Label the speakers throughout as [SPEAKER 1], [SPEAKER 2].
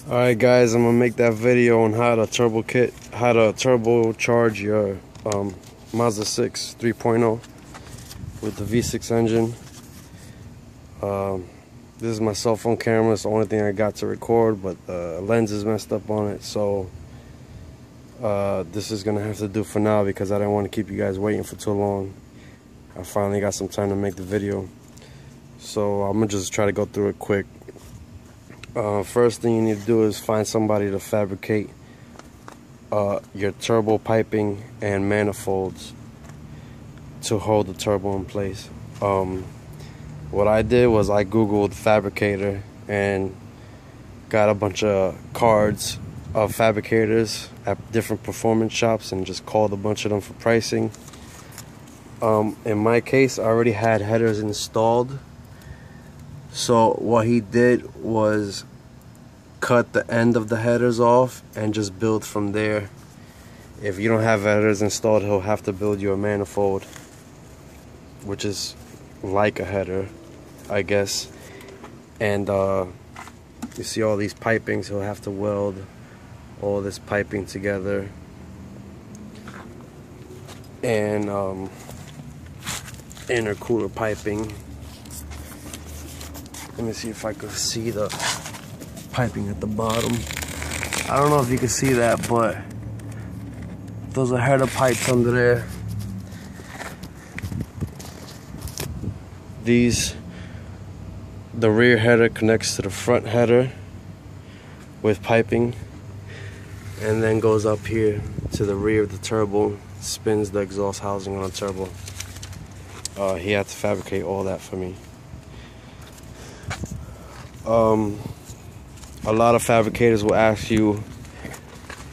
[SPEAKER 1] Alright guys, I'm gonna make that video on how to turbocharge your Mazda 6 3.0 with the V6 engine. This is my cell phone camera. It's the only thing I got to record, but the lens is messed up on it, so this is gonna have to do for now because I didn't want to keep you guys waiting for too long. I finally got some time to make the video, so I'm gonna just try to go through it quick. First thing you need to do is find somebody to fabricate your turbo piping and manifolds to hold the turbo in place. What I did was I googled fabricator and got a bunch of cards of fabricators at different performance shops and just called a bunch of them for pricing. In my case, I already had headers installed. So what he did was cut the end of the headers off and just build from there. If you don't have headers installed, he'll have to build you a manifold, which is like a header, I guess. And you see all these pipings, he'll have to weld all this piping together. And intercooler piping. Let me see if I can see the piping at the bottom. I don't know if you can see that, but those are header pipes under there. The rear header connects to the front header with piping, and then goes up here to the rear of the turbo, spins the exhaust housing on the turbo. He had to fabricate all that for me. A lot of fabricators will ask you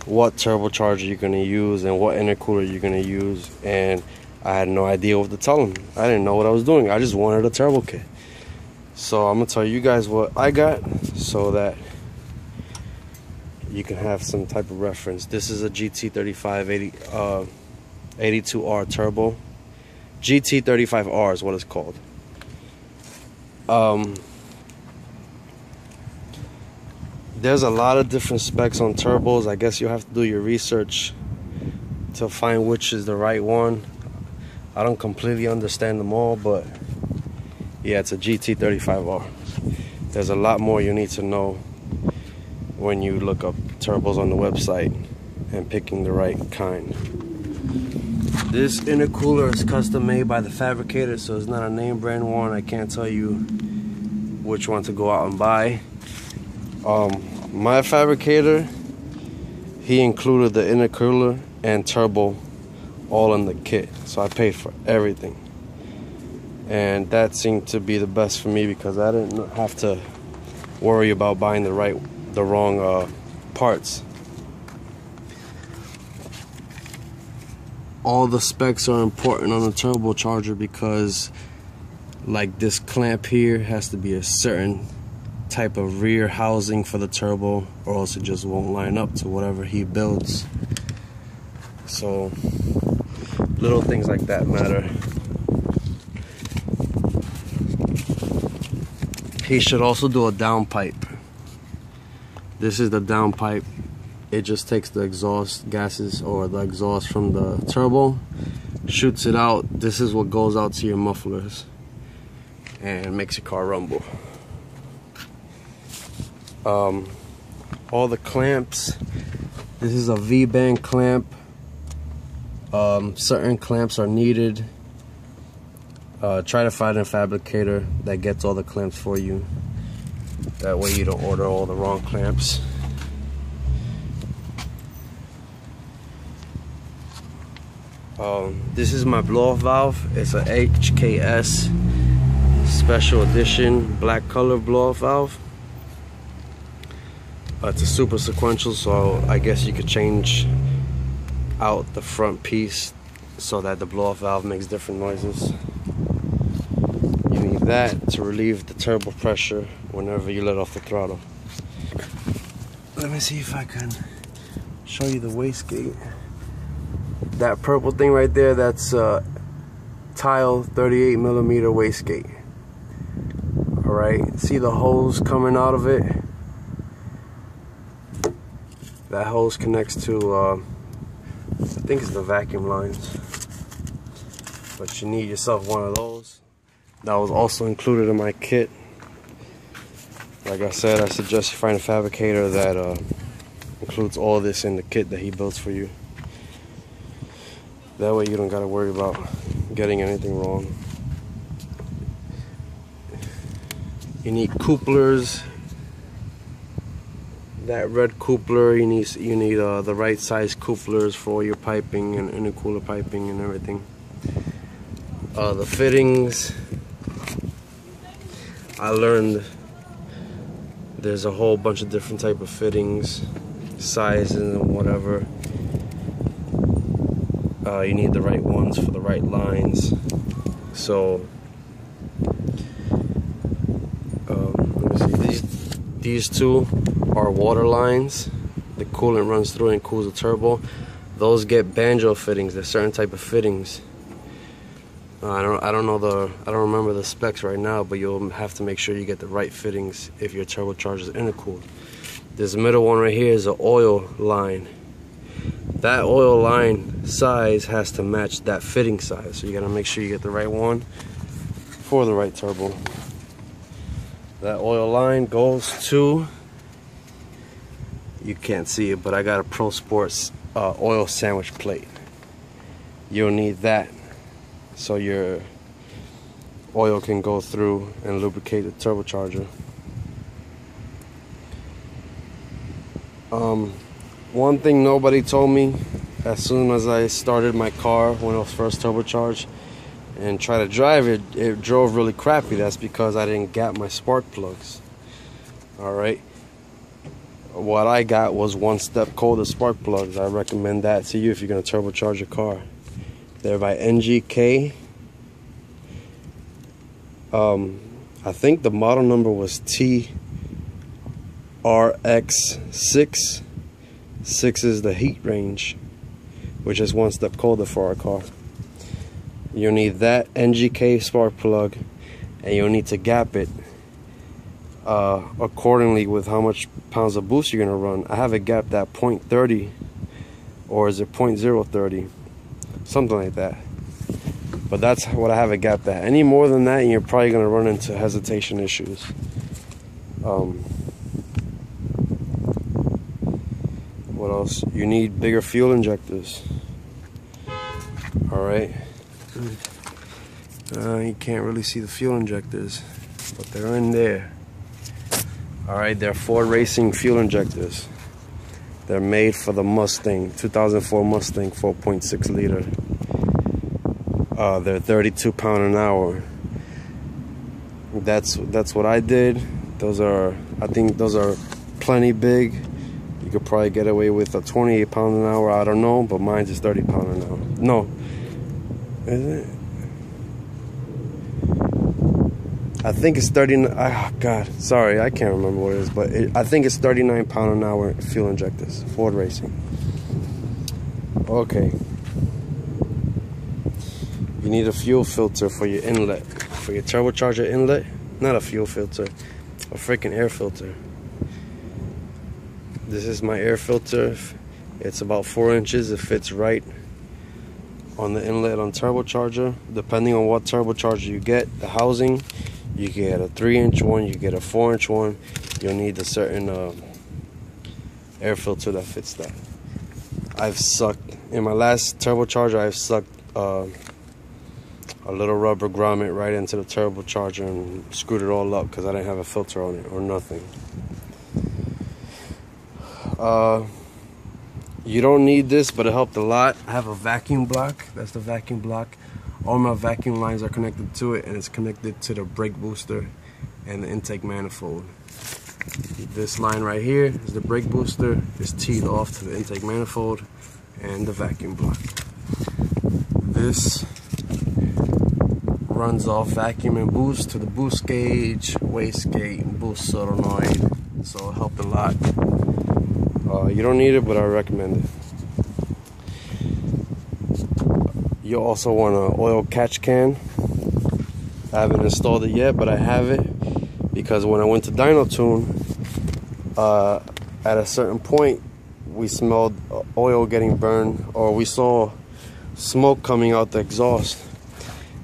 [SPEAKER 1] what turbocharger you're going to use and what intercooler you're going to use, and I had no idea what to tell them. I didn't know what I was doing. I just wanted a turbo kit. So I'm going to tell you guys what I got so that you can have some type of reference. This is a GT35 82R turbo. GT35R is what it's called. There's a lot of different specs on turbos. I guess you'll have to do your research to find which is the right one. I don't completely understand them all, but yeah, it's a GT35R. There's a lot more you need to know when you look up turbos on the website and picking the right kind. This intercooler is custom made by the fabricator, so it's not a name brand one. I can't tell you which one to go out and buy. My fabricator, he included the intercooler and turbo all in the kit, so I paid for everything, and that seemed to be the best for me because I didn't have to worry about buying the wrong parts. All the specs are important on a turbocharger because, like, this clamp here has to be a certain type of rear housing for the turbo, or else it just won't line up to whatever he builds. So little things like that matter. He should also do a downpipe. This is the downpipe. It just takes the exhaust gases or the exhaust from the turbo, shoots it out. This is what goes out to your mufflers and makes your car rumble. All the clamps, this is a V-band clamp. Certain clamps are needed. Try to find a fabricator that gets all the clamps for you. That way you don't order all the wrong clamps. This is my blow-off valve. It's a HKS special edition black color blow-off valve. It's a super sequential, so I guess you could change out the front piece so that the blow-off valve makes different noises. You need that to relieve the turbo pressure whenever you let off the throttle. Let me see if I can show you the wastegate. That purple thing right there, that's tile 38mm wastegate. Alright, see the holes coming out of it? That hose connects to, I think it's the vacuum lines. But you need yourself one of those. That was also included in my kit. Like I said, I suggest you find a fabricator that includes all this in the kit that he builds for you. That way you don't gotta worry about getting anything wrong. You need couplers. That red coupler, you need the right size couplers for your piping and intercooler piping and everything. The fittings, I learned there's a whole bunch of different type of fittings, sizes and whatever. You need the right ones for the right lines. So let me see, these two are water lines. The coolant runs through and cools the turbo. Those get banjo fittings. There's certain type of fittings. I don't remember the specs right now, but you'll have to make sure you get the right fittings if your turbocharger is intercooled. This middle one right here is an oil line. That oil line size has to match that fitting size, so you gotta make sure you get the right one for the right turbo. That oil line goes to, you can't see it, but I got a Pro Sports oil sandwich plate. You'll need that so your oil can go through and lubricate the turbocharger. One thing nobody told me as soon as I started my car when it was first turbocharged and tried to drive it, it drove really crappy. That's because I didn't gap my spark plugs. Alright, what I got was 1 step colder spark plugs. I recommend that to you if you're going to turbocharge your car. They're by NGK. I think the model number was TRX6. 6 is the heat range, which is 1 step colder for our car. You'll need that NGK spark plug, and you'll need to gap it accordingly with how much pounds of boost you're going to run. I have it gapped at 0.30, or is it 0.030, something like that. But that's what I have it gapped at. Any more than that, you're probably going to run into hesitation issues. What else? You need bigger fuel injectors. Alright. You can't really see the fuel injectors, but they're in there. Alright, they're Ford Racing fuel injectors. They're made for the Mustang, 2004 Mustang 4.6 liter. They're 32 pound an hour. That's what I did. I think those are plenty big. You could probably get away with a 28 pound an hour. I don't know, but mine's is 30 pound an hour. No, is it? I think it's 39. Oh God, sorry, I can't remember what it is, but I think it's 39 pound an hour fuel injectors. Ford Racing. Okay. You need a fuel filter for your inlet, for your turbocharger inlet. Not a fuel filter, a freaking air filter. This is my air filter. It's about 4 inches. It fits right on the inlet on turbocharger. Depending on what turbocharger you get, the housing, you get a 3-inch one, you get a 4-inch one. You'll need a certain air filter that fits that. I've sucked, in my last turbocharger, I've sucked a little rubber grommet right into the turbocharger and screwed it all up because I didn't have a filter on it or nothing. You don't need this, but it helped a lot. I have a vacuum block. That's the vacuum block. All my vacuum lines are connected to it, and it's connected to the brake booster and the intake manifold. This line right here is the brake booster. It's teed off to the intake manifold and the vacuum block. This runs off vacuum and boost to the boost gauge, wastegate, and boost solenoid. So it helped a lot. You don't need it, but I recommend it. You also want an oil catch can. I haven't installed it yet, but I have it because when I went to Dyno Tune, at a certain point we smelled oil getting burned, or we saw smoke coming out the exhaust.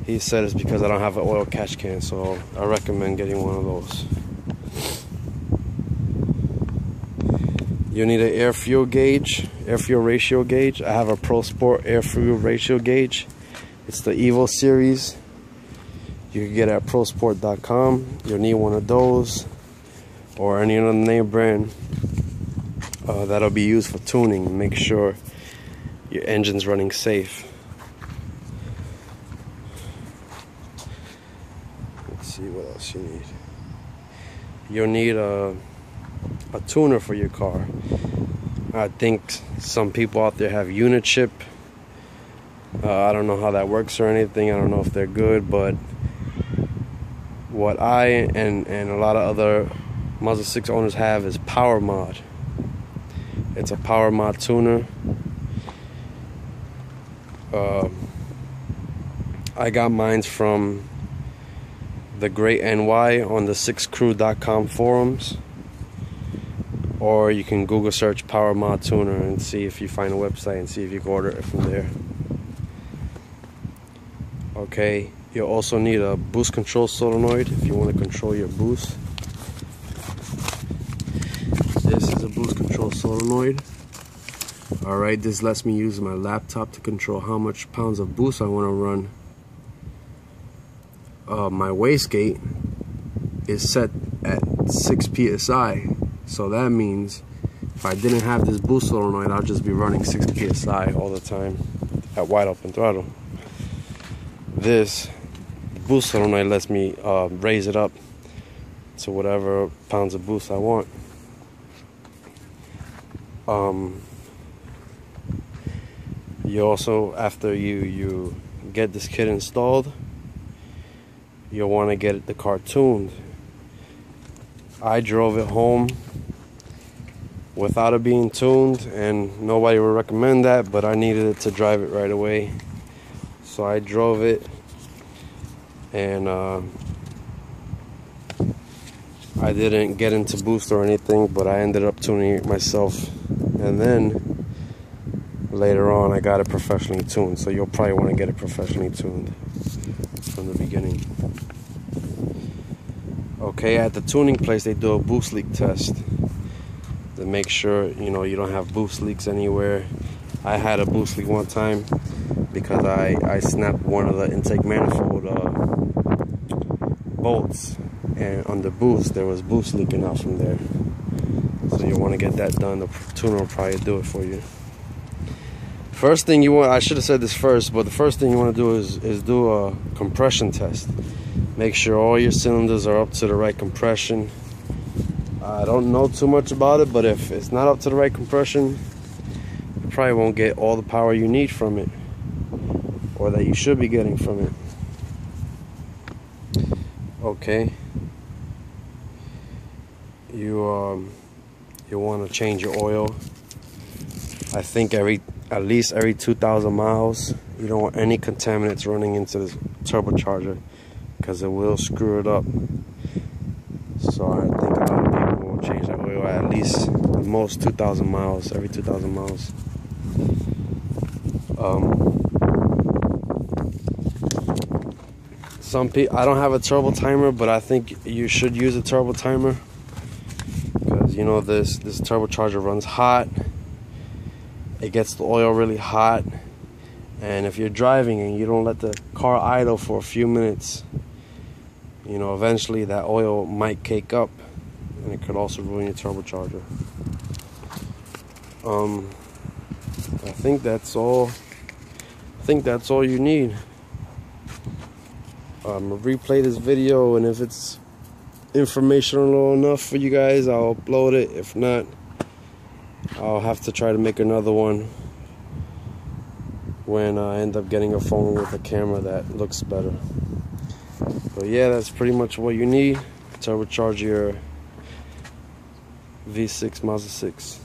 [SPEAKER 1] He said it's because I don't have an oil catch can, so I recommend getting one of those. You need an air fuel ratio gauge. I have a Pro Sport air fuel ratio gauge. It's the Evo series. You can get it at prosport.com. You'll need one of those, or any other name brand. That'll be used for tuning. Make sure your engine's running safe. Let's see what else you need. You'll need a tuner for your car. I think some people out there have unit chip. I don't know how that works or anything. I don't know if they're good, but what I and a lot of other Mazda 6 owners have is Power Mod. It's a Power Mod tuner. I got mine from the Great NY on the 6crew.com forums, or you can Google search Power Mod tuner and see if you find a website and see if you can order it from there. Okay, you'll also need a boost control solenoid if you want to control your boost. This is a boost control solenoid. Alright, this lets me use my laptop to control how much pounds of boost I want to run. My wastegate is set at 6 psi, so that means if I didn't have this boost solenoid, I'll just be running 6 psi all the time at wide open throttle. This boost solenoid lets me raise it up to whatever pounds of boost I want. You also, after you get this kit installed, you'll want to get the car tuned. I drove it home without it being tuned, and nobody would recommend that, but I needed it to drive it right away. So I drove it, and I didn't get into boost or anything, but I ended up tuning it myself. And then later on I got it professionally tuned, so you'll probably want to get it professionally tuned from the beginning. Okay, at the tuning place they do a boost leak test to make sure you don't have boost leaks anywhere. I had a boost leak one time because I snapped one of the intake manifold bolts, and on the boost there was boost leaking out from there. So you want to get that done. The tuner will probably do it for you. First thing you want, I should have said this first, but the first thing you want to do is do a compression test. Make sure all your cylinders are up to the right compression. I don't know too much about it, but if it's not up to the right compression, you probably won't get all the power you need from it, or that you should be getting from it. Okay. You want to change your oil. I think at least every 2,000 miles. You don't want any contaminants running into this turbocharger, because it will screw it up. So I think a lot of people will change their oil at least the most 2,000 miles, every 2,000 miles. Some people, I don't have a turbo timer, but I think you should use a turbo timer, because this turbocharger runs hot. It gets the oil really hot, and if you're driving and you don't let the car idle for a few minutes, eventually that oil might cake up, and it could also ruin your turbocharger. I think that's all. You need. I'm gonna replay this video, and if it's informational enough for you guys, I'll upload it. If not, I'll have to try to make another one when I end up getting a phone with a camera that looks better. But yeah, that's pretty much what you need to turbocharge your V6 Mazda 6.